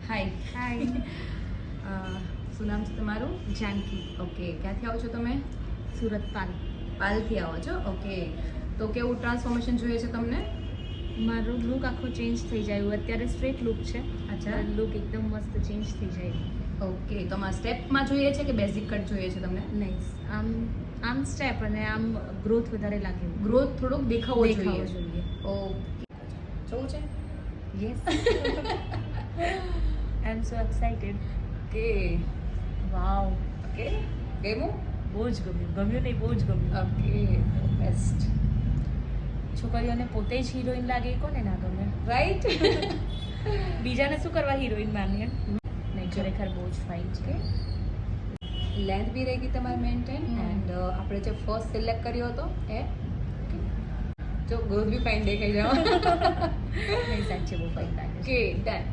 હાય શું નામ છે તમારું? જાનકી. ઓકે, ક્યાંથી આવો છો તમે? સુરત પાલથી આવો છો. ઓકે, તો કેવું ટ્રાન્સફોર્મેશન જોઈએ છે તમને? મારો લુક આખો ચેન્જ થઈ જાય. અત્યારે સ્ટ્રેટ લુક છે. અચ્છા. લુક એકદમ મસ્ત ચેન્જ થઈ જાય. ઓકે, તો આમાં સ્ટેપમાં જોઈએ છે કે બેઝિક કટ જોઈએ છે તમને? નહીં, આમ સ્ટેપ અને આમ ગ્રોથ વધારે લાગે. ગ્રોથ થોડોક દેખાવો જોઈએ. જોઈએ. ઓકે, જોવું છે? યસ. આઈ એમ સો એક્સાઇટેડ. ઓકે, વાવ. ઓકે, ગમ્યું? બહુ જ ગમ્યું નહીં, બહુ જ ગમ્યું. Okay, best. છોકરીઓને પોતે જ હિરોઈન લાગે, કોને ના ગમે? રાઈટ. બીજાને શું કરવા હિરોઈન માનીએ? નહીં, ખરેખર બહુ જ ફાઇન છે. લેન્થ બી રહી ગઈ તમારી મેન્ટેન એન્ડ આપણે જે ફર્સ્ટ સિલેક્ટ કર્યો હતો એ જો ગ્રોથ બી ફાઇન દેખાઈ જાવ. નહીં, સાચે બહુ ફાઇન લાગે છે. Okay, done.